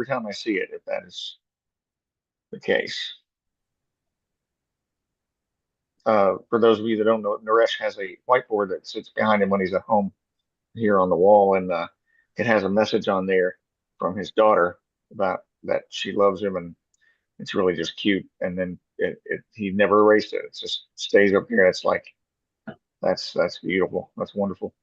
every time I see it, if that is the case. For those of you that don't know, Naresh has a whiteboard that sits behind him when he's at home here on the wall, and it has a message on there from his daughter about that she loves him, and it's really just cute. And then he never erased it. It just stays up here. It's like that's beautiful. That's wonderful.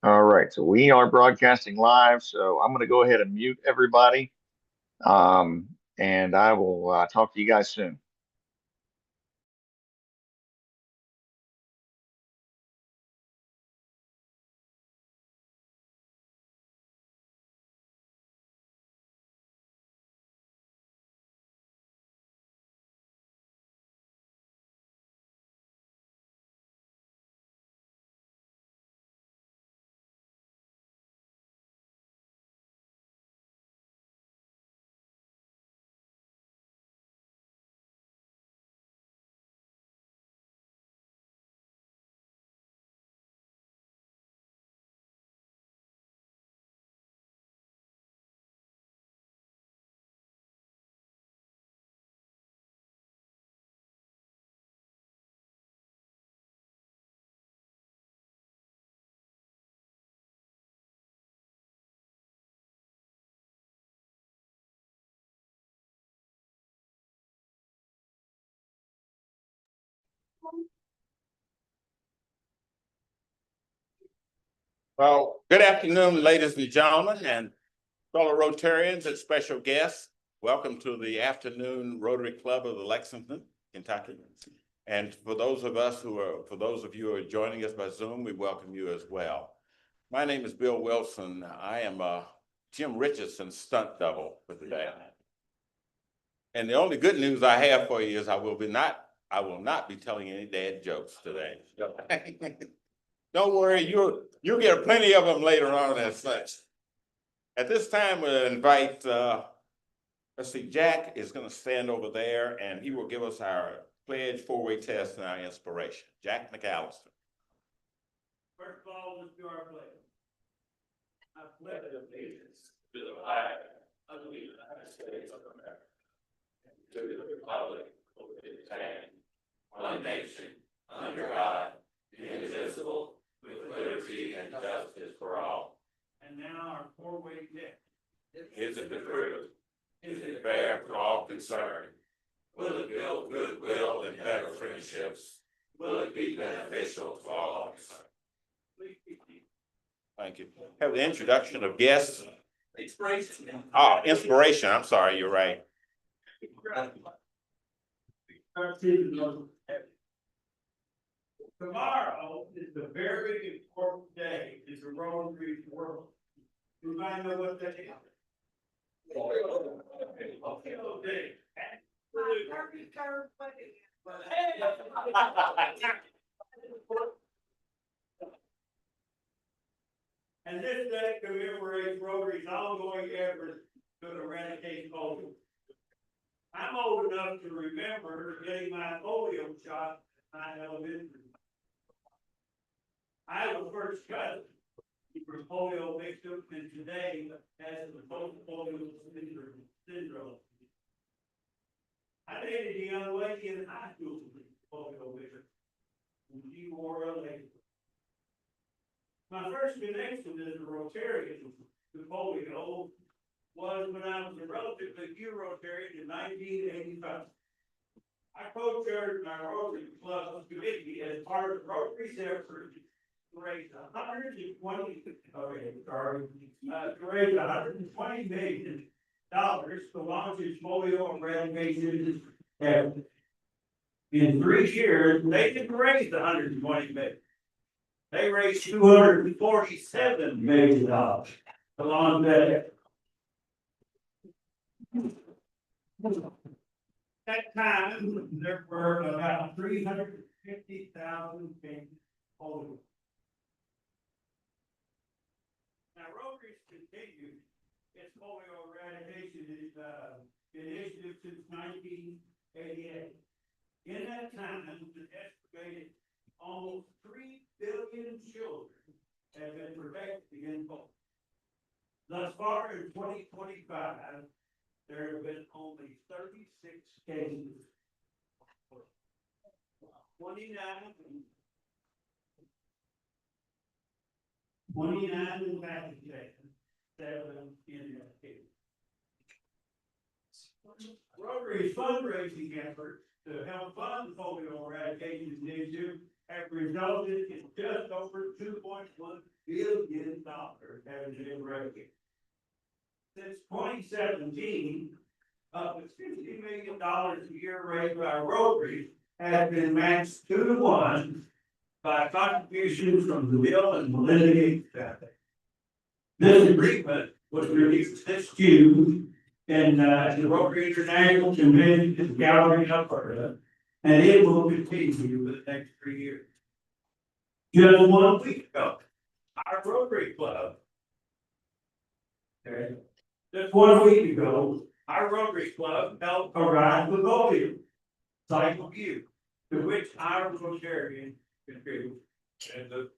All right, so we are broadcasting live. So I'm going to go ahead and mute everybody, um, and I will talk to you guys soon. Well, good afternoon, ladies and gentlemen, and fellow Rotarians and special guests. Welcome to the afternoon Rotary Club of Lexington, Kentucky. And for those of you who are joining us by Zoom, we welcome you as well. My name is Bill Wilson. I am Jim Richardson's stunt double for today. And the only good news I have for you is I will not be telling any dad jokes today. Don't worry, you'll get plenty of them later on as such. At this time, we'll invite, let's see, Jack is going to stand over there and he will give us our pledge, four-way test, and our inspiration. Jack McAllister. First of all, let's do our pledge. I pledge allegiance to the flag of the United States of America, to the republic for which it stands, one nation, under God, indivisible, with liberty and justice for all. And now our four-way test. Is it the truth? Is it fair for all concerned? Will it build goodwill and better friendships? Will it be beneficial to all concerned? Thank you. Have the introduction of guests. Inspiration. Oh, inspiration. I'm sorry, you're right. Tomorrow is a very important day. It's a Rotary World. You might know what that is. Okay. And this day commemorates Rotary's ongoing efforts to eradicate polio. I'm old enough to remember getting my polio shot at my elementary. I was first cousin for polio victim, and today has the post-polio syndrome. I dated a young lady in high school with polio victim, and she wore a label. My first connection as a Rotarian to polio was when I was a relatively new Rotarian in 1985. I co-chaired my Rotary Club committee as part of Rotary's effort to raise $120 million to launch its polio eradication effort. In 3 years, they didn't raise the $120 million. They raised $247 million along that. That time, there were about 350,000 cases polio. Now, Rotary's continued its polio eradication initiative since 19 88. In that time, it's an estimated almost 3 billion children have been protected against polio. Thus far in 2025, there have been only 36 cases. 29 in Massachusetts, 7 in Massachusetts. Rotary's fundraising efforts to help fund the polio eradication initiative have resulted in just over $2.1 billion having been eradicated. Since 2017, up to $50 million a year raised by Rotary has been matched 2-to-1 by contributions from the Bill and Melinda Gates family. This agreement was released this June in the Rotary International Convention in Gallery, Alberta, and it will continue for the next 3 years. Just 1 week ago, our Rotary Club, just 1 week ago, our Rotary Club held a ride with polio cycle view, to which our Rotarians contribute. And the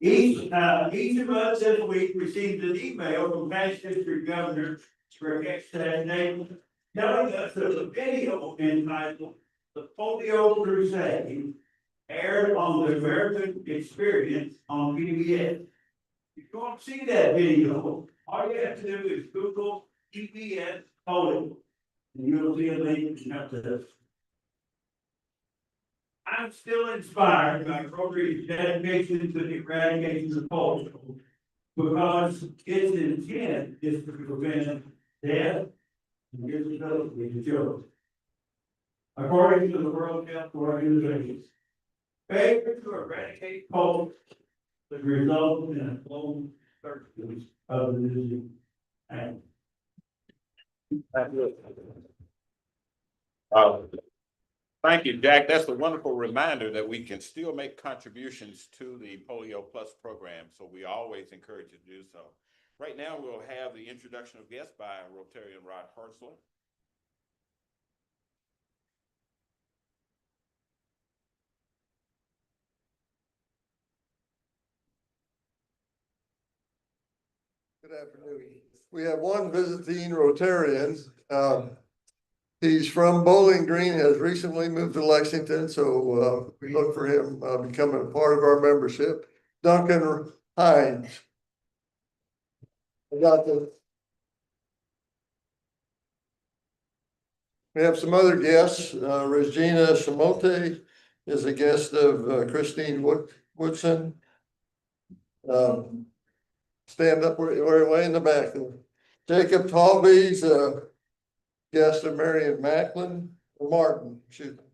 each of us this week received an email from past district governor Rick Name telling us that the video entitled "The Polio Crusade" aired on the American Experience on PBS. If you want to see that video, all you have to do is Google PBS polio, and you'll see a link to this. I'm still inspired by Rotary's dedication to the eradication of polio because its intent is to prevent death and disability to children. According to the World Health Organization, failure to eradicate polio would result in a global circulation of the disease. Thank you, Jack. That's a wonderful reminder that we can still make contributions to the Polio Plus program, so we always encourage you to do so. Right now, we'll have the introduction of guests by Rotarian Rod Hartzler. Good afternoon. We have one visiting Rotarian. He's from Bowling Green, has recently moved to Lexington, so we look for him becoming a part of our membership. Duncan Hines. We have some other guests. Regina Shamote is a guest of Christine Woodson. Stand up way in the back. Jacob Talby's guest of Marion Macklin, or Martin, excuse me.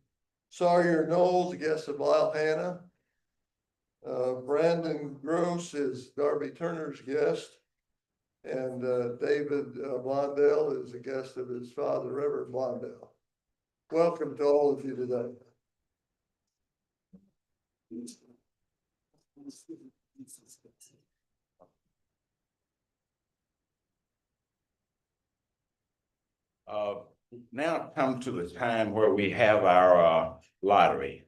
Sawyer Knowles, guest of Lyle Hanna. Brandon Gross is Darby Turner's guest. And David Blondell is a guest of his father, Reverend Blondell. Welcome to all of you today. Now come to the time where we have our lottery.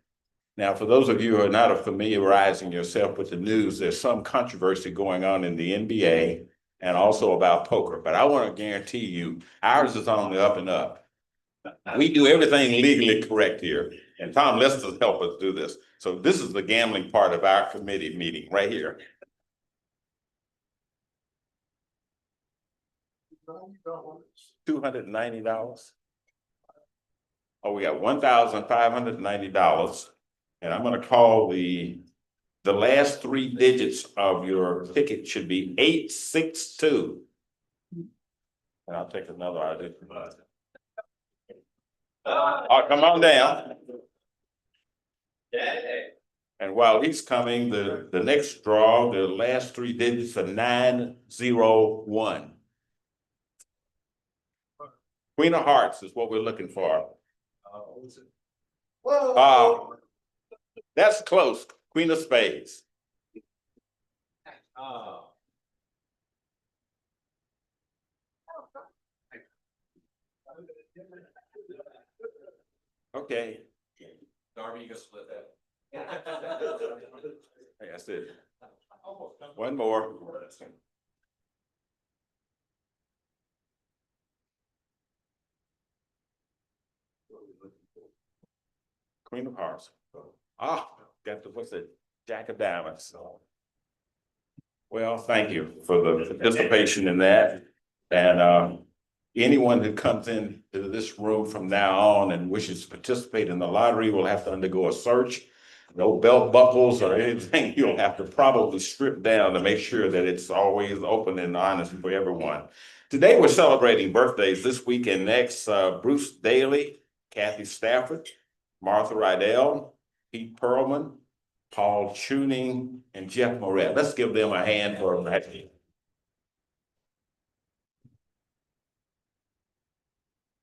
Now, for those of you who are not familiarizing yourself with the news, there's some controversy going on in the NBA and also about poker. But I want to guarantee you, ours is on the up and up. We do everything legally correct here. And Tom Lester's helped us do this. So this is the gambling part of our committee meeting right here. $290. Oh, we got $1,590. And I'm going to call the last 3 digits of your ticket should be 862. And I'll take another idea. Oh, come on down. And while he's coming, the next draw, the last 3 digits are 901. Queen of Hearts is what we're looking for. That's close. Queen of Spades. Okay. Darby, you can split that. Hey, that's it. One more. Queen of Hearts. Ah, got the, what's it? Jack of Diamonds. Well, thank you for the participation in that. And anyone who comes in to this room from now on and wishes to participate in the lottery will have to undergo a search. No belt buckles or anything. You'll have to probably strip down to make sure that it's always open and honest for everyone. Today, we're celebrating birthdays this week and next. Bruce Daly, Kathy Stafford, Martha Rydell, Pete Perlman, Paul Tuning, and Jeff Moret. Let's give them a hand for that.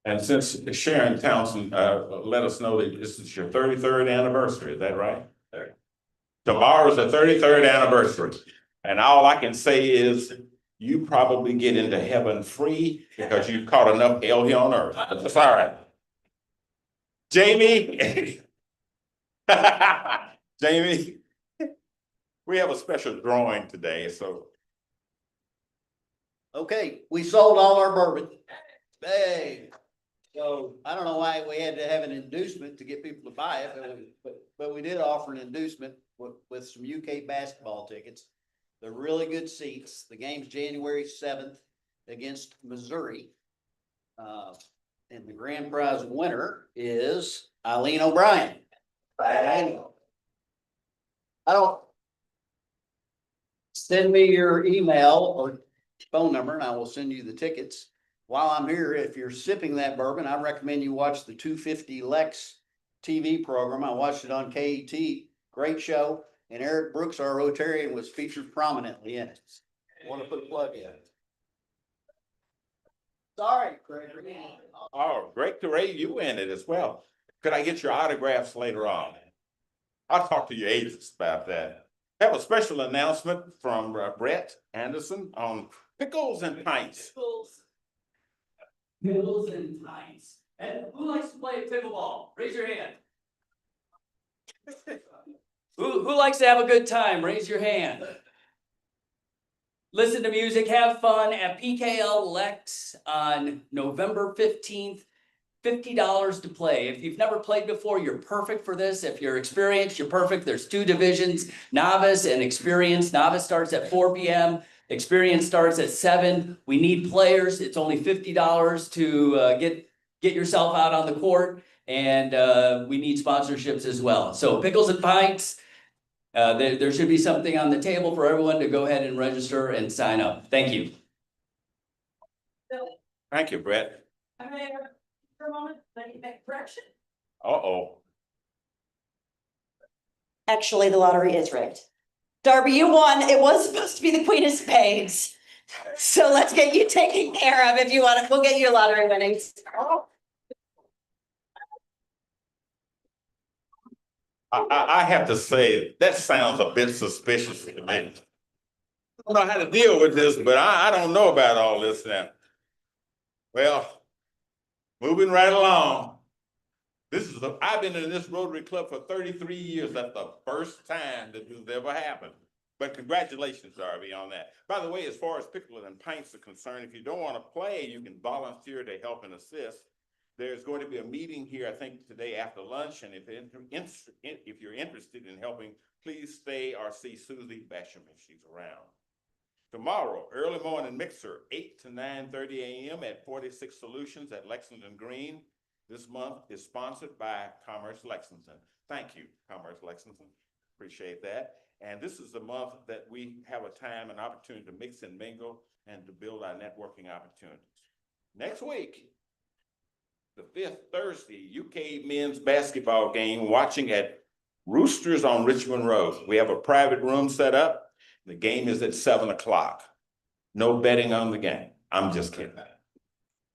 And since Sharon Townsend let us know that this is your 33rd anniversary, is that right? Tomorrow's the 33rd anniversary. And all I can say is you probably get into heaven free because you've caught enough hell here on earth. That's all right. Jamie. Jamie, we have a special drawing today, so. Okay, we sold all our bourbon. Hey, so I don't know why we had to have an inducement to get people to buy it, but we did offer an inducement with some UK basketball tickets. They're really good seats. The game's January 7th against Missouri. And the grand prize winner is Eileen O'Brien. I don't. Send me your email or phone number and I will send you the tickets. While I'm here, if you're sipping that bourbon, I recommend you watch the 250 Lex TV program. I watched it on KET. Great show. And Eric Brooks, our Rotarian, was featured prominently in it. I want to put a plug in. Sorry, Gregory. Oh, great to rate you in it as well. Could I get your autographs later on? I'll talk to your agents about that. I have a special announcement from Brett Anderson on pickles and pints. Pickles and pints. And who likes to play pickleball? Raise your hand. Who likes to have a good time? Raise your hand. Listen to music, have fun at PKL Lex on November 15th. $50 to play. If you've never played before, you're perfect for this. If you're experienced, you're perfect. There's 2 divisions, novice and experienced. Novice starts at 4 p.m. Experience starts at 7. We need players. It's only $50 to get yourself out on the court, and we need sponsorships as well. So Pickles and Pints, there should be something on the table for everyone to go ahead and register and sign up. Thank you. Thank you, Brett. For a moment, let me make a correction. Uh-oh. Actually, the lottery is rigged. Darby, you won. It was supposed to be the Queen of Spades. So let's get you taken care of if you want it. We'll get you lottery winnings. I have to say, that sounds a bit suspicious to me. I don't know how to deal with this, but I don't know about all this now. Well, moving right along. I've been in this Rotary Club for 33 years. That's the first time that this has ever happened. But congratulations, Darby, on that. By the way, as far as pickles and pints are concerned, if you don't want to play, you can volunteer to help and assist. There's going to be a meeting here, I think, today after lunch. And if you're interested in helping, please stay or see Susie Basham if she's around. Tomorrow, early morning mixer, 8 to 9:30 a.m. at 46 Solutions at Lexington Green. This month is sponsored by Commerce Lexington. Thank you, Commerce Lexington. Appreciate that. And this is the month that we have a time and opportunity to mix and mingle and to build our networking opportunities. Next week, the 5th Thursday, UK men's basketball game watching at Roosters on Richmond Road. We have a private room set up. The game is at 7 o'clock. No betting on the game. I'm just kidding.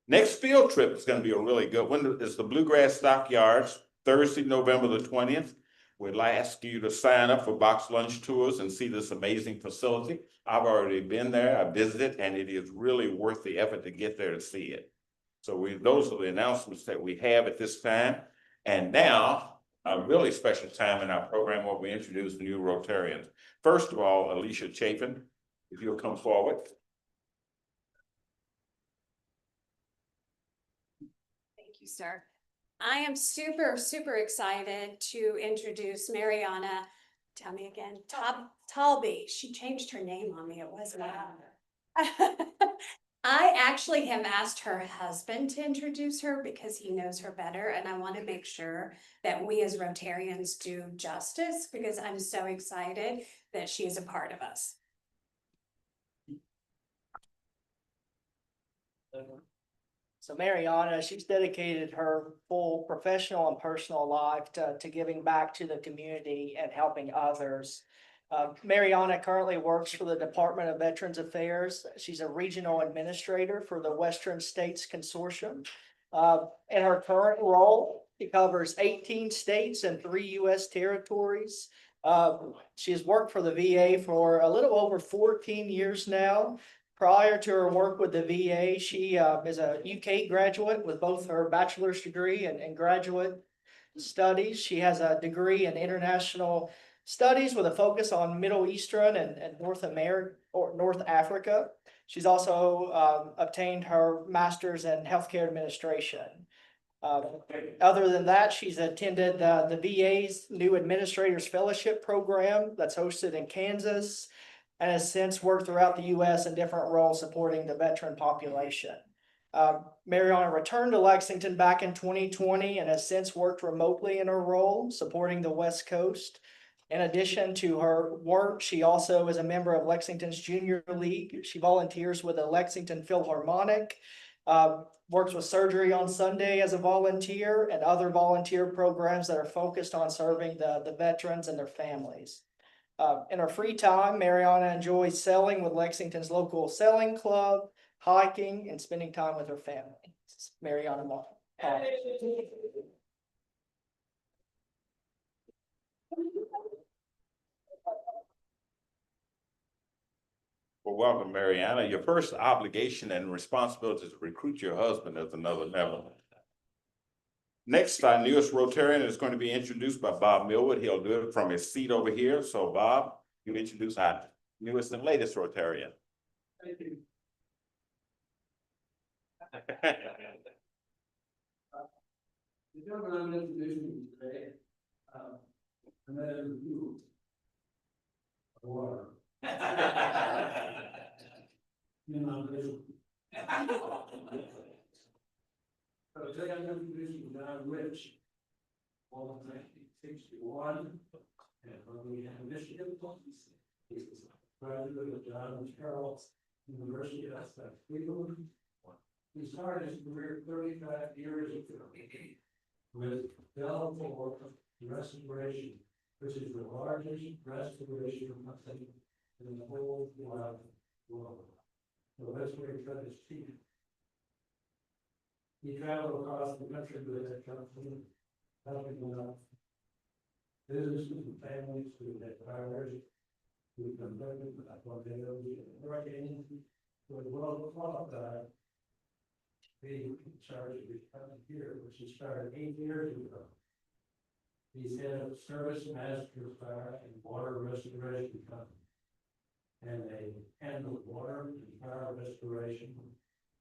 Next field trip is going to be a really good one. It's the Bluegrass Stockyards, Thursday, November the 20th. We'd like to ask you to sign up for box lunch tours and see this amazing facility. I've already been there, I visited, and it is really worth the effort to get there to see it. So those are the announcements that we have at this time. And now, a really special time in our program where we introduce the new Rotarians. First of all, Alicia Chapin, if you'll come forward. Thank you, sir. I am super, super excited to introduce Mariana, tell me again, Talby. She changed her name on me, it wasn't. I actually have asked her husband to introduce her because he knows her better, and I want to make sure that we as Rotarians do justice because I'm so excited that she is a part of us. So Mariana, she's dedicated her full professional and personal life to giving back to the community and helping others. Mariana currently works for the Department of Veterans Affairs. She's a regional administrator for the Western States Consortium. In her current role, she covers 18 states and 3 U.S. territories. She has worked for the VA for a little over 14 years now. Prior to her work with the VA, she is a UK graduate with both her bachelor's degree and graduate studies. She has a degree in international studies with a focus on Middle Eastern and North America or North Africa. She's also obtained her master's in healthcare administration. Other than that, she's attended the VA's new administrators fellowship program that's hosted in Kansas, and has since worked throughout the U.S. in different roles supporting the veteran population. Mariana returned to Lexington back in 2020 and has since worked remotely in her role supporting the West Coast. In addition to her work, she also is a member of Lexington's Junior League. She volunteers with the Lexington Philharmonic, works with Surgery on Sunday as a volunteer, and other volunteer programs that are focused on serving the veterans and their families. In her free time, Mariana enjoys selling with Lexington's local selling club, hiking, and spending time with her family. This is Mariana Martin. Well, welcome, Mariana. Your first obligation and responsibility is to recruit your husband as another level. Next, our newest Rotarian is going to be introduced by Bob Millwood. He'll do it from his seat over here. So Bob, you introduce our newest and latest Rotarian. Thank you. The gentleman I'm introducing you today, I met him you. Water. You know, so today I'm introducing John Rich, born in 1961, and when we had Michigan, he was a graduate of John Carroll University of Cleveland. He started his career 35 years ago with Bell for Restoration, which is the largest restoration company in the whole world. So that's where he cut his teeth. He traveled across the country with that company, helping businesses and families who had fires, who converted tornadoes, hurricanes, who were well qualified to be in charge of his company here, which he started 8 years ago. He's head of Service Master Fire and Water Restoration Company. And they handle water and fire restoration,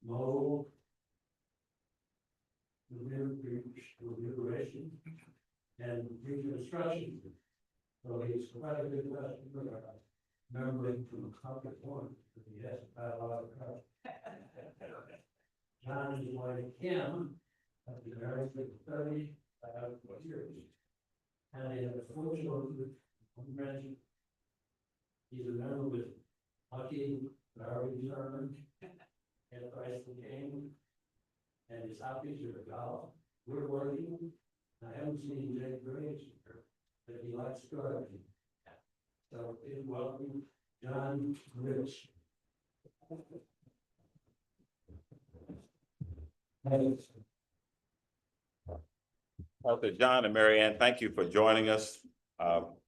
mold, remuneration, and reconstruction. So he's quite a good customer. Remember him from Concord One, but he has a lot of cars. John is wife Kim, have been married for 35 years. And they have 4 children, 1 grandchild. He's a member with Lucky, Larry Sherman, and Chrysler Game, and his hobbies are golf, woodworking. I haven't seen Jake Graves here, but he likes gardening. So please welcome John Rich. Dr. John and Mary Ann, thank you for joining us.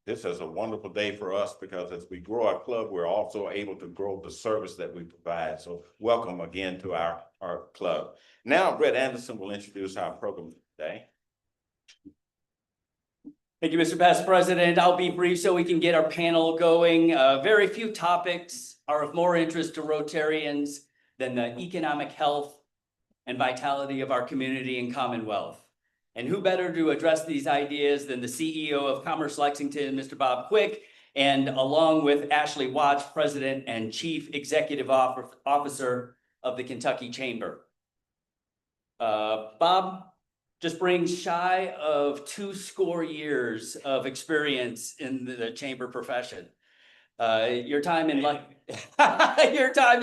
this is a wonderful day for us because as we grow our club, we're also able to grow the service that we provide. So welcome again to our club. Now, Brett Anderson will introduce our program today. Thank you, Mr. Past President. I'll be brief so we can get our panel going. Very few topics are of more interest to Rotarians than the economic health and vitality of our community and Commonwealth. And who better to address these ideas than the CEO of Commerce Lexington, Mr. Bob Quick, and along with Ashli Watts, President and Chief Executive Officer of the Kentucky Chamber. Bob just brings shy of 2 years of experience in the chamber profession. Your time in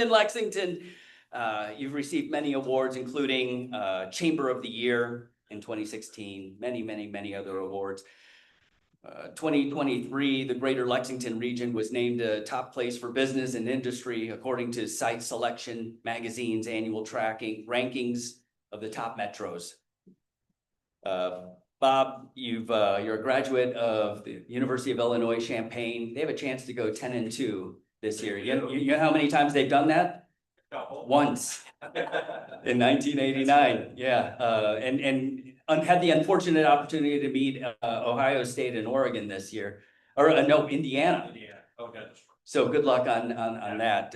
Lexington, you've received many awards, including Chamber of the Year in 2016, many other awards. 2023, the Greater Lexington region was named a top place for business and industry according to Site Selection Magazine's annual rankings of the top metros. Bob, you're a graduate of the University of Illinois Champaign. They have a chance to go 10-2 this year. You know how many times they've done that? Once in 1989. Yeah, and had the unfortunate opportunity to meet Ohio State and Oregon this year, or no, Indiana. Okay. So good luck on that.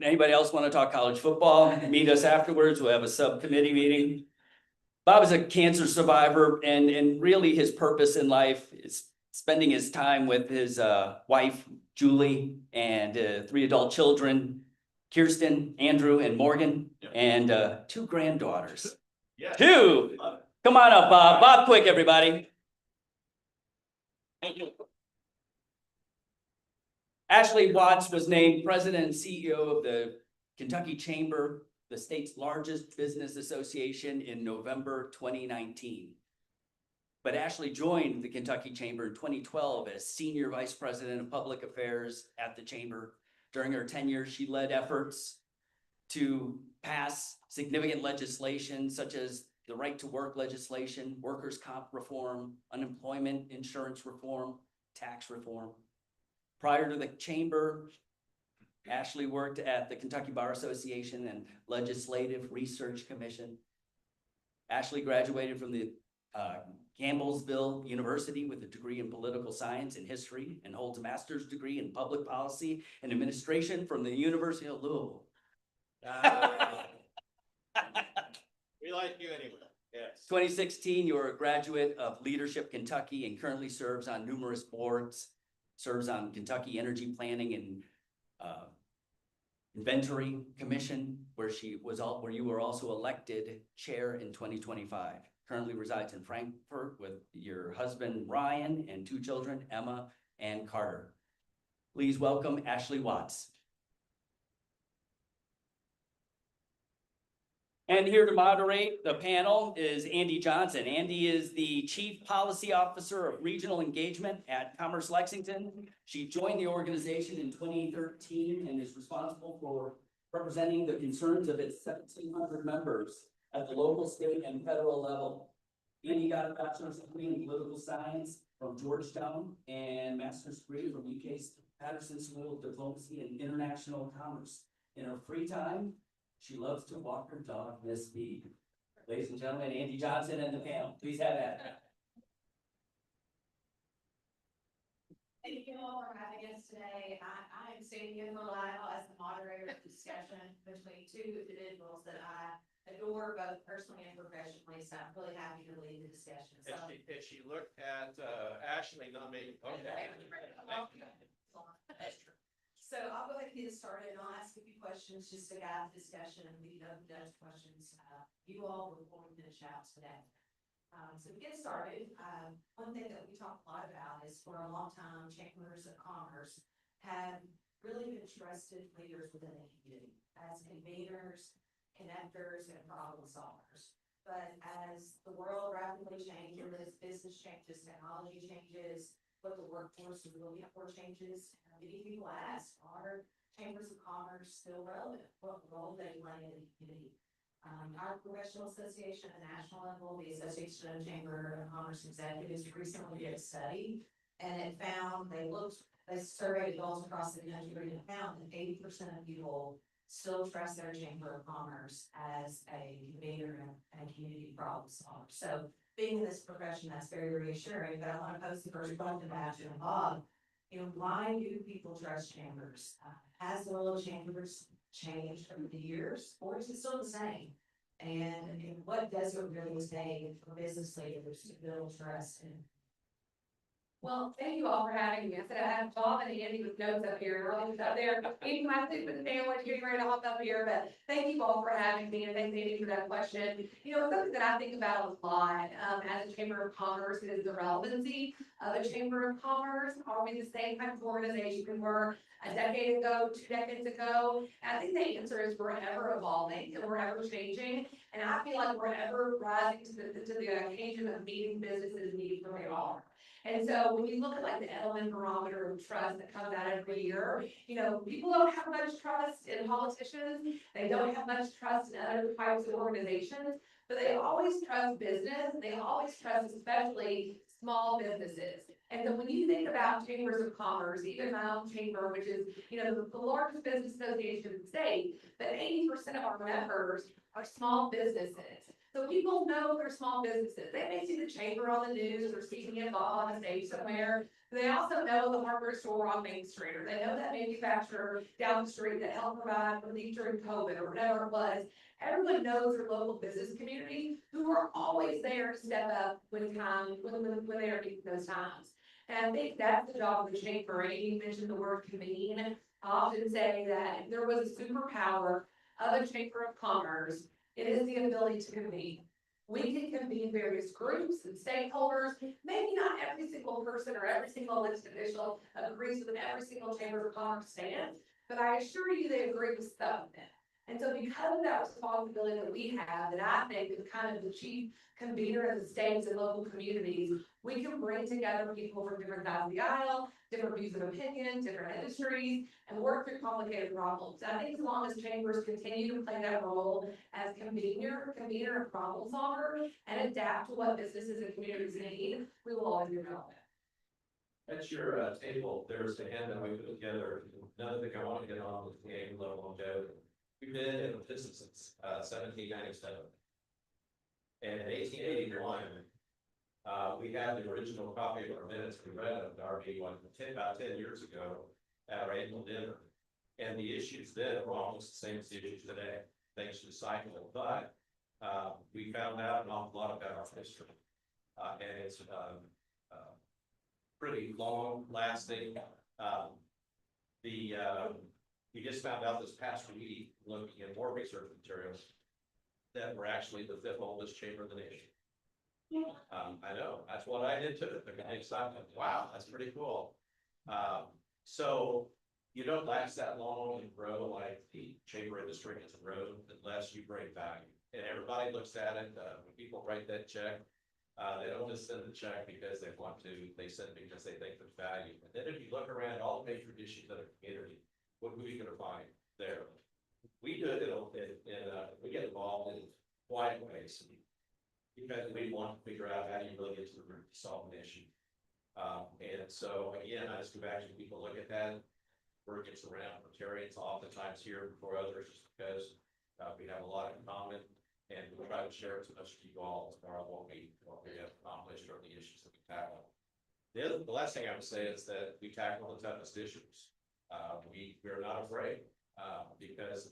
Anybody else want to talk college football? Meet us afterwards. We'll have a subcommittee meeting. Bob is a cancer survivor, and really his purpose in life is spending his time with his wife, Julie, and 3 adult children, Kirsten, Andrew, and Morgan, and 2 granddaughters. Yeah. 2! Come on up, Bob. Bob Quick, everybody. Thank you. Ashli Watts was named President and CEO of the Kentucky Chamber, the state's largest business association, in November 2019. But Ashli joined the Kentucky Chamber in 2012 as Senior Vice President of Public Affairs at the Chamber. During her tenure, she led efforts to pass significant legislation such as the right to work legislation, workers' comp reform, unemployment insurance reform, tax reform. Prior to the Chamber, Ashli worked at the Kentucky Bar Association and Legislative Research Commission. Ashli graduated from the Campbellsville University with a degree in political science and history, and holds a master's degree in public policy and administration from the University of Louisville. We like you anyway. Yes. 2016, you are a graduate of Leadership Kentucky and currently serves on numerous boards, serves on Kentucky Energy Planning and Inventory Commission, where you were also elected chair in 2025. Currently resides in Frankfurt with your husband, Ryan, and 2 children, Emma and Carter. Please welcome Ashli Watts. And here to moderate the panel is Andy Johnson. Andy is the Chief Policy Officer of Regional Engagement at Commerce Lexington. She joined the organization in 2013 and is responsible for representing the concerns of its 1,700 members at the local, state, and federal level. Andy got a bachelor's degree in political science from Georgetown and master's degree from UK's Patterson School of Diplomacy and International Commerce. In her free time, she loves to walk her dog, Miss B. Ladies and gentlemen, Andy Johnson and the panel, please have at it. Thank you all for having us today. I am standing in the aisle as the moderator of discussion between 2 individuals that I adore both personally and professionally, so I'm really happy to lead the discussion. So, As she looked at Ashli, not me. Okay. That's true. So I'll go ahead and get started, and I'll ask a few questions just to guide the discussion and lead up to those questions. You all will finish out today. So to get started, one thing that we talk a lot about is for a long time, chambers of commerce have really been trusted leaders within the community as conveners, connectors, and problem solvers. But as the world rapidly changes, business changes, technology changes, what the workforce is looking for changes, many people ask, are chambers of commerce still relevant? What role they play in the community? Our professional association at the national level, the Association of Chamber of Commerce Executives, recently did a study And it found, they surveyed adults across the country and found that 80% of people still trust their chamber of commerce as a convener and a community problem solver. So being in this profession, that's very reassuring, but I want to pose the first question to Ashli and Bob. You know, why do people trust chambers? Has the role of chambers changed over the years, or is it still the same? And what does it really take for business leaders to build trust in? Well, thank you all for having me. I said I have Bob and Andy with notes up here, Robin's up there, eating my soup and sandwich, getting ready to hop up here, but thank you all for having me, and thanks Andy for that question. You know, something that I think about a lot, as a Chamber of Commerce is the relevancy of a Chamber of Commerce. Are we the same type of organization we were a decade ago, 2 decades ago? And I think the answer is we're ever evolving and we're ever changing, and I feel like we're ever rising to the occasion of meeting businesses need where they are. And so when you look at like the Edelman barometer of trust that comes out every year, you know, people don't have much trust in politicians. They don't have much trust in other types of organizations, but they always trust business. They always trust especially small businesses. And so when you think about chambers of commerce, even my own chamber, which is, you know, the largest business association in the state, that 80% of our members are small businesses. So people know they're small businesses. They may see the chamber on the news or see me involved on a stage somewhere. They also know the hardware store on Main Street, or they know that manufacturer down the street that helped provide relief during COVID or whatever it was. Everyone knows their local business community who are always there to step up when they are needing those times. And I think that's the job of the chamber. And you mentioned the word convene. I often say that if there was a superpower of a chamber of commerce, it is the ability to convene. We can convene various groups and stakeholders. Maybe not every single person or every single elected official agrees with every single chamber of commerce stance, but I assure you they agree with some of them. And so because of that responsibility that we have, that I think is kind of the chief convener of the states and local communities, we can bring together people from different sides of the aisle, different views of opinion, different industries, and work through complicated problems. I think as long as chambers continue to play that role as convener and problem solver, and adapt to what businesses and communities need, we will always be relevant. At your table, there's a handout we put together. Another thing I want to get on with the game level of Joe. We've been in business since 1797. And in 1881, we had the original copy of our minutes we read of Darby about 10 years ago at our annual dinner. And the issues then were almost the same as the issues today, thanks to the cycle. But we found out an awful lot about our history. And it's pretty long lasting. We just found out this past week, looking at more research materials, that we're actually the 5th oldest chamber in the nation. I know, that's what I did too. Wow, that's pretty cool. So you don't last that long and grow like the chamber industry has grown unless you bring value. And everybody looks at it, when people write that check, they don't just send the check because they want to, they send it because they think there's value. And then if you look around all the major issues in the community, what are we going to find there? We do it we get involved in quiet ways because we want to figure out how do you really get to the root to solve an issue. And so again, I just go back to people look at that. Word gets around. Rotarians oftentimes here before others just because we have a lot in common, and we try to share as much as you all as far as what we have accomplished or the issues that we tackle. The last thing I would say is that we tackle the toughest issues. We're not afraid because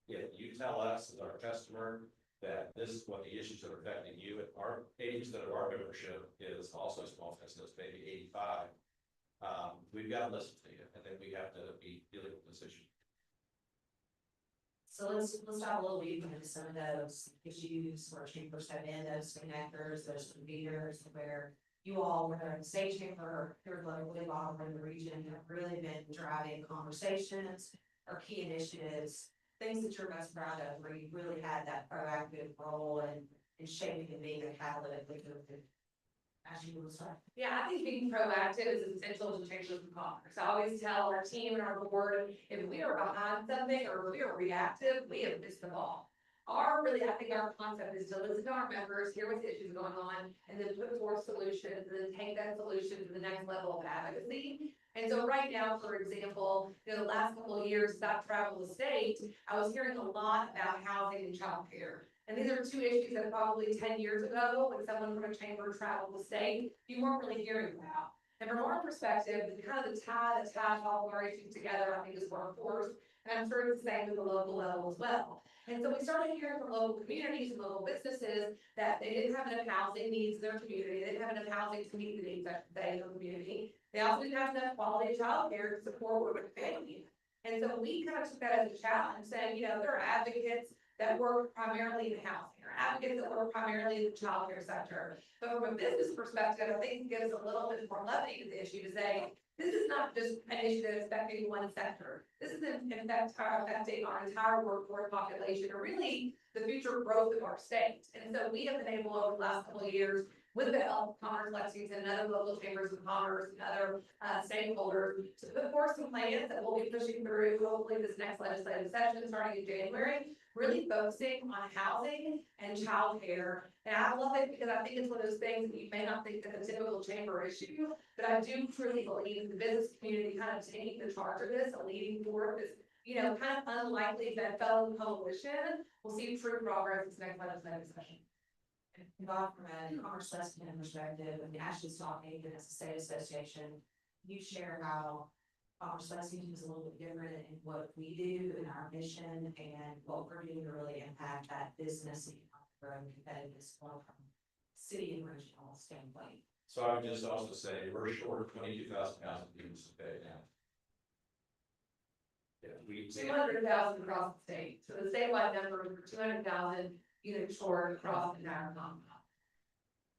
if you tell us as our customer that this is what the issues that are affecting you, and our 80% of our membership is also small business, maybe 85. We've got to listen to you, and then we have to be dealing with this issue. So let's dive a little deeper into some of those issues where chambers have been, those connectors, those conveners, where you all, whether in state chamber or locally involved in the region, have really been driving conversations or key initiatives, things that you're most proud of, where you really had that proactive role in shaping and being a catalyst. Yeah, I think being proactive is essential to chambers of commerce. I always tell our team and our board, if we are behind something or if we are reactive, we have missed the ball. I think our concept is to listen to our members, hear what issues going on, and then put forth solutions, and then take that solution to the next level of advocacy. And so right now, for example, the last couple of years, as I've traveled the state, I was hearing a lot about housing and childcare. And these are two issues that probably 10 years ago, when someone from a chamber traveled the state, you weren't really hearing about. And from our perspective, the tie that ties all of our issues together, I think, is workforce. And I'm sure it's the same at the local level as well. And so we started hearing from local communities and local businesses that they didn't have enough housing needs in their community. They didn't have enough housing to meet the needs of the community. They also didn't have enough quality childcare to support what we're family. And so we kind of took that as a challenge, saying, there are advocates that work primarily in housing, or advocates that work primarily in the childcare sector. But from a business perspective, I think it gives a little bit more levity to the issue to say, this is not just an issue that is affecting one sector. This is affecting our entire workforce population, or really the future growth of our state. And so we have been able over the last couple of years, with the help of Commerce Lexington and other local chambers of commerce and other stakeholders, to put forth some plans that we'll be pushing through hopefully this next legislative session starting in January, really focusing on housing and childcare. And I love it because I think it's one of those things that you may not think that a typical chamber issue, but I do truly believe the business community kind of taking the charge of this and leading forward this, kind of unlikely that fellow coalition will see true progress this next legislative session. And Bob, from a Commerce Lexington perspective, and Ashli's talking as a state association, you share how Commerce Lexington is a little bit different in what we do and our mission and what we're doing to really impact that business and competitiveness from city and regional standpoint. So I would just also say we're short of 22,000 housing units to pay now. Yeah, we 200,000 across the state. So the statewide number is 200,000 units short across the entire Commonwealth.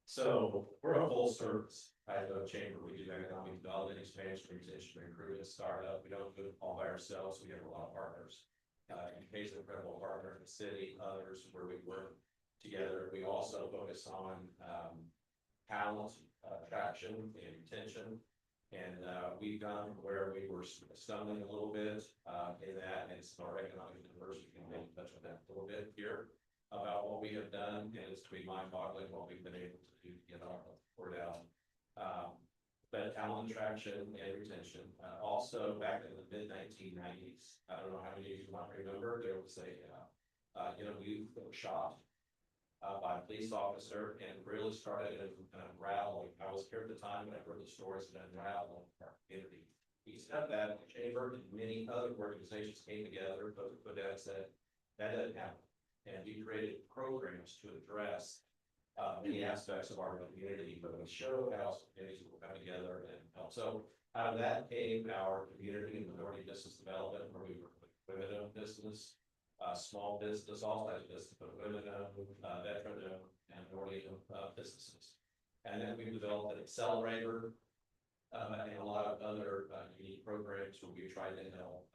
So we're a full service type of chamber. We do economic development, expansion, retention, recruitment, startup. We don't do it all by ourselves. We have a lot of partners. In case of incredible partner in the city, others where we work together. We also focus on talent, attraction, and retention. And we've gone from where we were stumbling a little bit in that, and some our economic diversity can maybe touch on that a little bit here about what we have done, and it's to be mind-boggling what we've been able to do to get our word out. But talent attraction and retention. Also, back in the mid-1990s, I don't know how many of you might remember, there was a youth that was shot by a police officer, and really started an unraveling. I was here at the time when I heard the stories that unraveled in our community. We said that in the chamber, and many other organizations came together, but that said that doesn't happen. And we created programs to address many aspects of our community, but we showed how communities will come together and help. So out of that came our community and minority business development, where we were women-owned business, small business, all types of business, but women-owned, veteran-owned, and minority-owned businesses. And then we developed an accelerator and a lot of other unique programs where we tried to help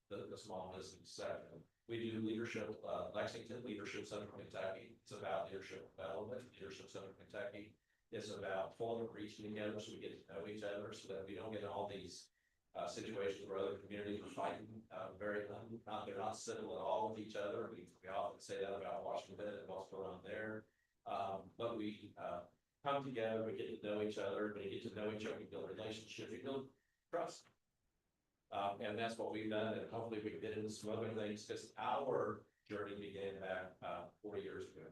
the small business sector. We do leadership, Lexington Leadership Center of Kentucky. It's about leadership development. Leadership Center of Kentucky is about pulling and reaching together so we get to know each other, so that we don't get in all these situations where other communities are fighting they're not civil at all with each other. We often say that about Washington and what's going on there. But we come together, we get to know each other. When you get to know each other, we build relationships, we build trust. And that's what we've done, and hopefully we can get into some other things, because our journey began back 40 years ago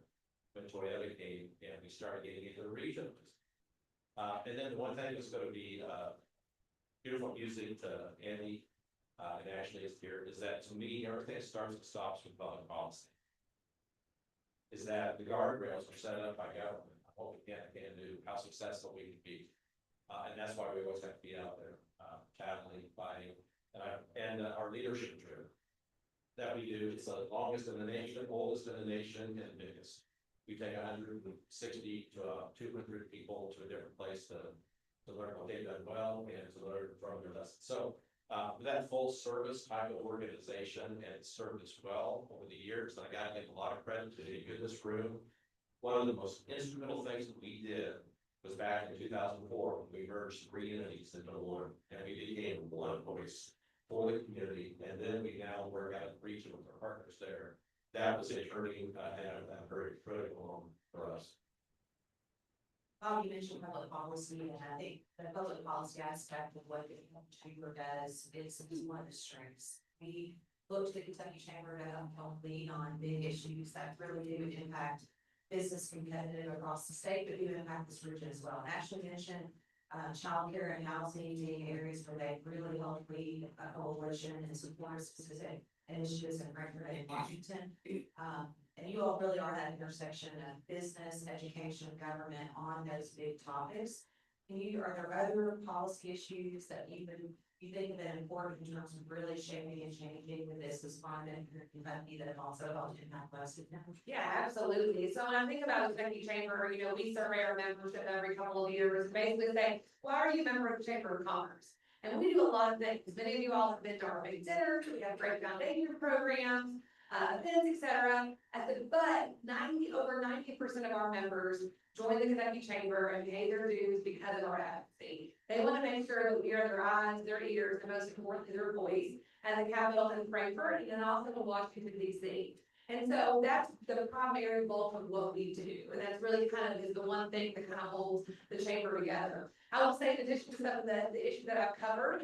when Toyota came and we started getting into the regions. And then the one thing that's going to be beautiful music to Andy and Ashli is here, is that to me, everything starts and stops with public policy. Is that the guardrails are set up by government, what we can and can't do, how successful we can be. And that's why we always have to be out there, battling, fighting. And our leadership trip that we do, it's the longest in the nation, oldest in the nation, and biggest. We take 160 to 200 people to a different place to learn what they've done well and to learn from their lessons. So that full service type of organization, and it's served us well over the years. And I got to give a lot of credit to the in this room. One of the most instrumental things that we did was back in 2004 when we merged 3 entities into one, and we became one voice for the community. And then we now work out of region with our partners there. that was a turning, and a very critical moment for us. You mentioned public policy, and I think the public policy aspect of what the chamber does is one of the strengths. We look to the Kentucky Chamber to help lead on big issues that really do impact business competitive across the state, but do impact this region as well. And Ashli mentioned childcare and housing being areas where they really help lead a coalition and support specific initiatives in Frankfurt and Washington. And you all really are that intersection of business, education, government on those big topics. Are there other policy issues that you think have been important in terms of really shaping and changing the business climate in Kentucky that have also helped impact us? Yeah, absolutely. So when I think about the Kentucky Chamber, you know, we survey our membership every couple of years, basically say, why are you a member of the Chamber of Commerce? And we do a lot of things. Many of you all have been to our big dinners. We have great foundation programs, events, etc. But over 90% of our members join the Kentucky Chamber and pay their dues because of our advocacy. They want to make sure that we are their eyes, their ears, and most importantly, their voice at the Capitol in Frankfurt and also in Washington, D.C. And so that's the primary bulk of what we do. And that's really kind of is the one thing that kind of holds the chamber together. I will say, in addition to some of the issues that I've covered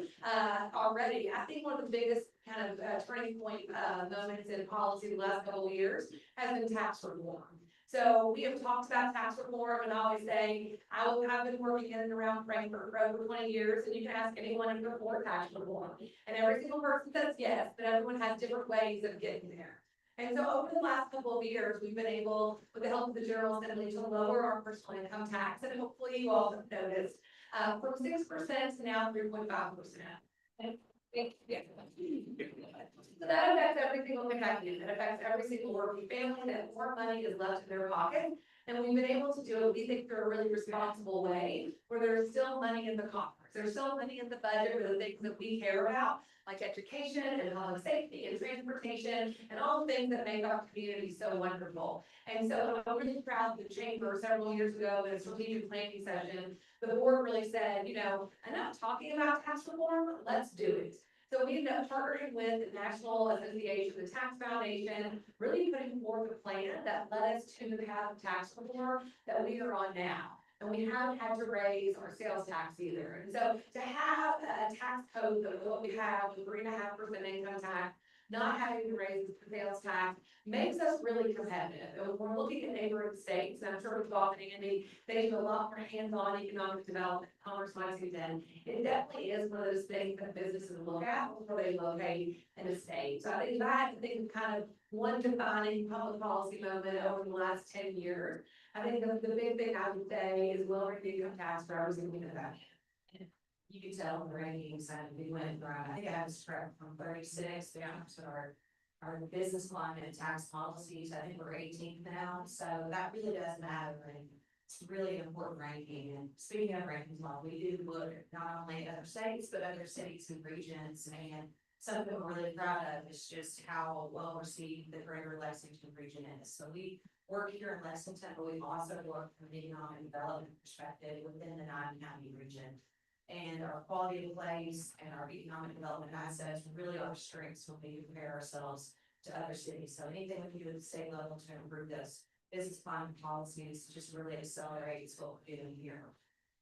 already, I think one of the biggest kind of turning point moments in policy the last couple of years has been tax reform. So we have talked about tax reform, and I always say I've been working in and around Frankfurt for over 20 years, and you can ask anyone to support tax reform, and every single person says yes, but everyone has different ways of getting there. And so over the last couple of years, we've been able, with the help of the General Assembly, to lower our personal income tax, and hopefully you all have noticed, from 6% to now 3.5%. Yeah. So that affects every single Kentuckian. It affects every single working family that more money is left in their pocket. And we've been able to do it, we think, through a really responsible way, where there's still money in the coffers. There's still money in the budget for the things that we care about, like education and public safety and transportation and all the things that make our community so wonderful. And so I'm really proud of the chamber. Several years ago in a strategic planning session, the board really said, you know, enough talking about tax reform, let's do it. So we ended up partnering with the National Association, the Tax Foundation, really putting forth a plan that led us to the path of tax reform that we are on now. And we haven't had to raise our sales tax either. And so to have a tax code of what we have with 3.5% income tax, not having to raise the sales tax, makes us really competitive. And when we're looking at neighboring states, and I'm sure we've got Andy, they do a lot more hands-on economic development, commerce mindset then. It definitely is one of those things that businesses look at before they locate in a state. So I think if I had to think of kind of one defining public policy moment over the last 10 years, I think the big thing I would say is lowering the income tax for every single Kentuckian. You can tell in the rankings that we went from, I think I have this correct, from 36 down to our business climate and tax policies. I think we're 18th now, so that really does matter, and it's really an important ranking. And speaking of rankings, well, we do look at not only other states, but other cities and regions, and something we're really proud of is just how well received the greater Lexington region is. So we work here in Lexington, but we've also worked from an economic development perspective within the 9-county region. And our quality of place and our economic development assets really are strengths when we compare ourselves to other cities. So anything we can do at the state level to improve this business climate policies just really accelerates what we're doing here.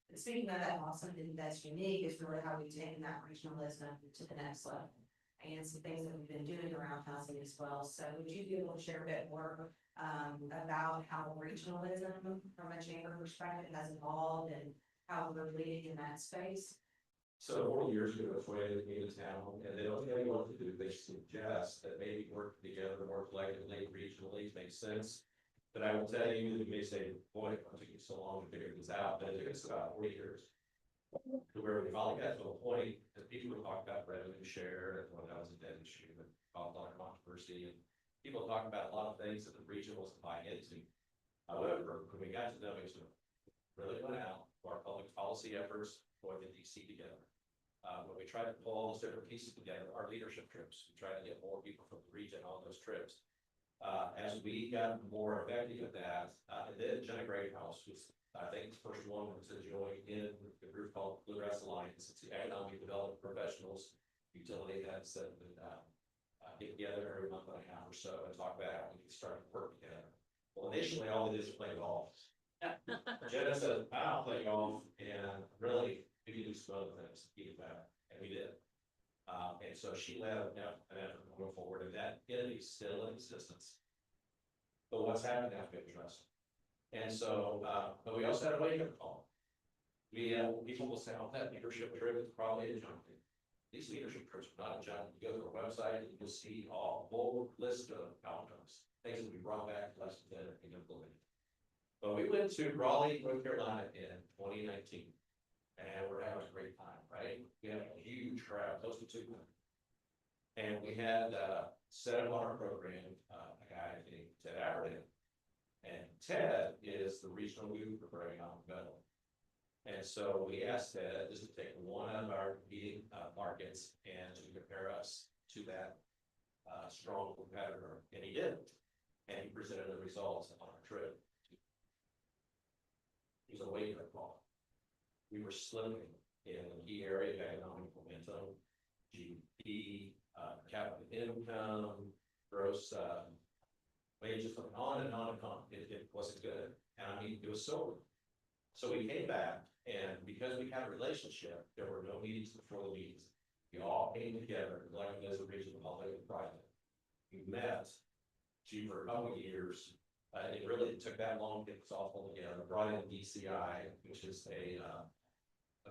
And speaking of that, something that's unique is really how we've taken that regionalism to the next level, and some things that we've been doing around housing as well. So would you be able to share a bit more about how regionalism from a chamber perspective has evolved and how we're leading in that space? So 40 years ago, it's way they came to town, and they don't tell you what to do. They suggest that maybe work together more collectively, regionally, makes sense. But I will tell you, you may say, boy, it took you so long to figure this out, but it took us about 40 years. To where we finally got to a point that people were talking about revenue share, and when that was a dead issue, and caused a lot of controversy, and people talking about a lot of things that the region wasn't buying into. However, when we got to know each other, really went out for our public policy efforts going to DC together. When we tried to pull all those different pieces together, our leadership trips, we tried to get more people from the region on those trips. As we got more effective at that, and then Jenna Greathouse was, I think, the first one to join in the group called Bluegrass Alliance. It's the economic development professionals utility heads that get together every month and a half or so and talk about how we can start to work together. Well, initially, all we did was play golf. Jenna said, I don't play golf, and really, we can do some other things to keep it back, and we did. And so she led an effort going forward, and that entity is still in existence. But what's happened now, we have to trust. And so, but we also had a wake-up call. People will say, oh, that leadership trip is probably a junk. These leadership trips are not a junk. You go to our website and you'll see a whole list of outcomes, things that we brought back to us that and implemented. But we went to Raleigh, North Carolina in 2019, and we're having a great time, right? We had a huge crowd, close to 200. And we had set up on our program a guy named Ted Aberdeen. And Ted is the regional leader for Bring On Metal. And so we asked Ted just to take one of our competing markets and to compare us to that strong competitor. And he did. And he presented the results on our trip. It was a wake-up call. We were slipping in the key area of economic momentum, GDP, capital income, gross wages, on and on and on. It wasn't good. And I mean, it was sobering. So we came back, and because we had a relationship, there were no meetings before the meetings. We all came together, like as a regional public and private. We met, for a couple of years. It really took that long to get this all pulled together. Brought in DCI, which is a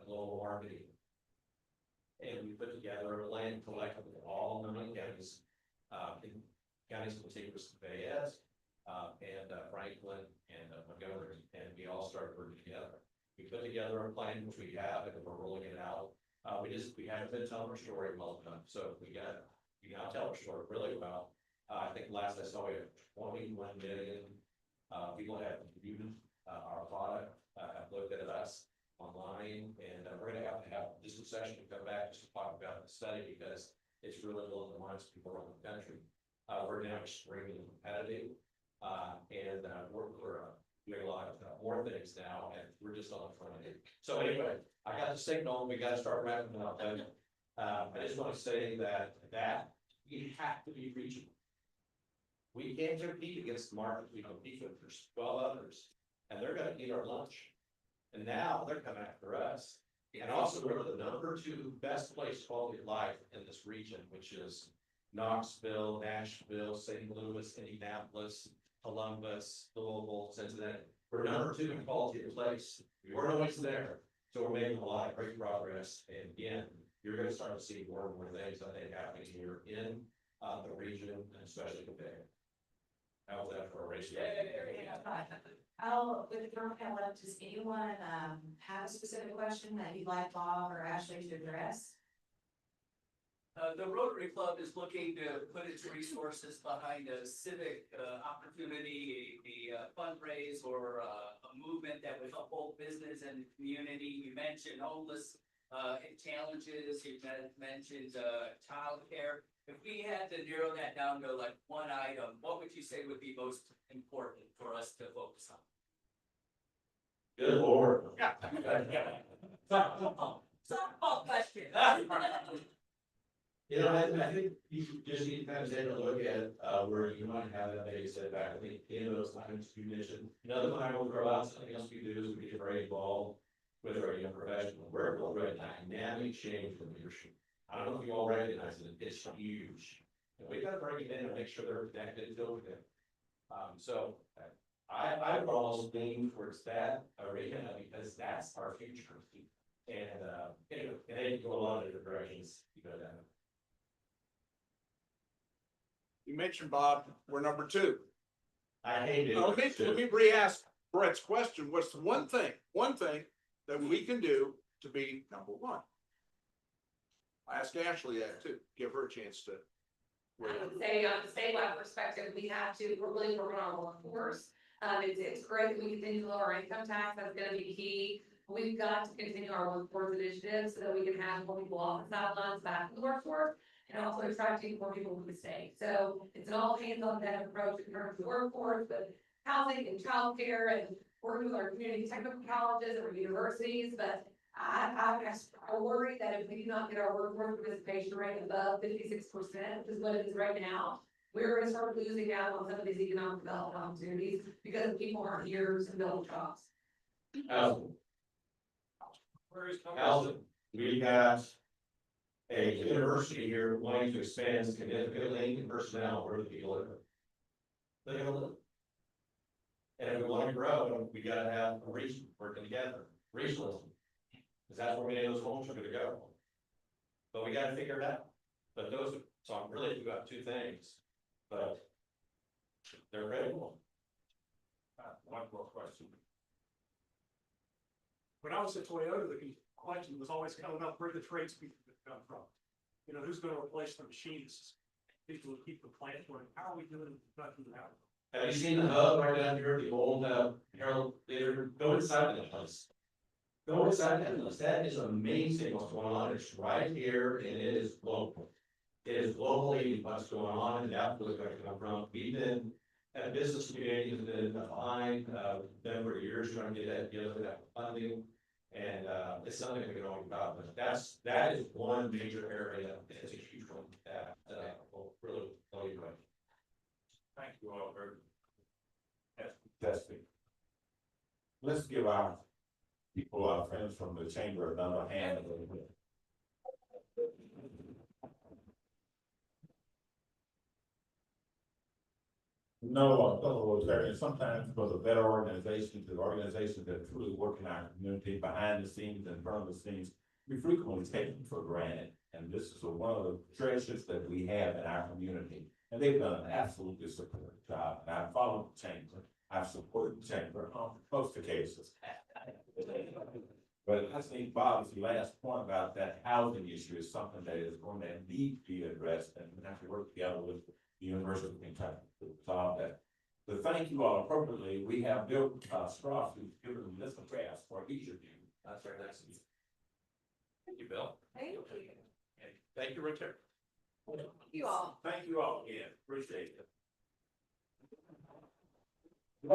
global marketing. And we put together a plan collectively, all 9 counties, counties contiguous to Fayette, and Franklin, and Montgomery, and we all started working together. We put together a plan, which we have, and we're rolling it out. We haven't been telling our story well enough, so we now tell our story really well. I think last I saw, we have 21 million people have viewed our product, have looked at us online, and we're going to have just a session to come back just to talk about the study because it's really blowing the minds of people around the country. We're now extremely competitive, and we're doing a lot of more things now, and we're just on the front end. So anyway, I got the signal. We got to start wrapping it up. I just want to say that we have to be regional. We can't compete against the market. We compete with 12 others, and they're going to eat our lunch. And now they're coming after us. And also, we're the #2 best place quality of life in this region, which is Knoxville, Nashville, St. Louis, Indianapolis, Columbus, Louisville, Cincinnati. We're #2 in quality of place. We're always there. So we're making a lot of great progress. And again, you're going to start to see more and more things, I think, happening here in the region, and especially today. How's that for a race? With the current left, does anyone have a specific question that you'd like Bob or Ashley to address? The Rotary Club is looking to put its resources behind a civic opportunity, a fundraise, or a movement that would help both business and community. You mentioned homeless challenges, you mentioned childcare. If we had to narrow that down to like one item, what would you say would be most important for us to focus on? Good Lord. Softball question. You know, I think you just need to kind of take a look at where you might have that big setback. I think in those times you mentioned, another time we'll throw out something else we do is we get very involved with our young professional. We're a dynamic change in leadership. I don't know if you all recognize it, it's huge. And we got to bring it in and make sure they're connected to it. So I would almost lean towards that arena because that's our future. And anyway, and they can go a lot of different directions. You know that. You mentioned, Bob, we're #2. I hate it. Let me re-ask Brett's question. What's the one thing that we can do to be #1? I asked Ashley that too. Give her a chance to. I would say on the statewide perspective, we're really working on our workforce. It's great that we continue to lower our income tax. That's gonna be key. We've got to continue our workforce initiatives so that we can have more people off the sidelines back in the workforce and also attracting more people to the state. So it's an all hands on deck approach in terms of workforce, but housing and childcare and working with our community technical colleges and our universities. But I worry that if we do not get our workforce participation rate above 56%, which is what it is right now, we're gonna start losing out on some of these economic development opportunities because people aren't here to build jobs. Housing. Housing, we got a university here wanting to expand significantly in personnel where the people live. They're gonna live. And if we want to grow, we gotta have a region working together, regionalism. Because that's where many of those homes are gonna go. But we gotta figure it out. But those, so I'm really about two things, but they're critical. One more question. When I was at Toyota, the question was always coming up where the tradespeople come from. You know, who's gonna replace the machines? People who keep the plant running. How are we doing nothing now? Have you seen the hub right down here, the old Harold Theater? Go inside that place. Go inside that place. That is amazing what's going on. It's right here and it is local. It is locally what's going on and that's where it's going to come from. We've been at a business community has been behind them for years trying to get that funding. And it's something we can only about, but that is one major area. It's a huge one that will really blow you away. Thank you all very much. Testing. Let's give our people, our friends from the chamber, another hand. No, fellow Rotarians, sometimes for the better organizations, the organizations that truly work in our community behind the scenes and front of the scenes, we frequently take them for granted. And this is one of the treasures that we have in our community. And they've done an absolutely superb job. And I've followed the chamber. I've supported the chamber on most occasions. But I think Bob's last point about that housing issue is something that is going to need to be addressed, and we have to work together with the University of Kentucky to solve that. To thank you all appropriately, we have Bill Strauss, who's given this a pass for each of you. That's very nice of you. Thank you, Bill. Thank you. And thank you, Richard. You all. Thank you all again. Appreciate it. We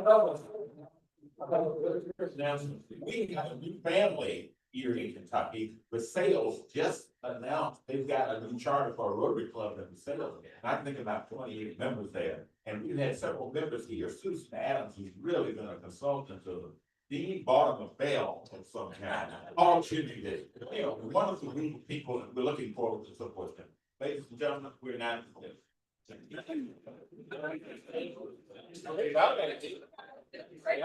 have a new family here in Kentucky. The sales just announced they've got a new charter for a Rotary Club in the sales. And I think about 28 members there. And we've had several members here. Susan Adams, who's really been a consultant to them. Dean bought them a bell of some kind. All Jimmy did. You know, wonderful group of people, and we're looking forward to support them. Ladies and gentlemen, we're now. Great.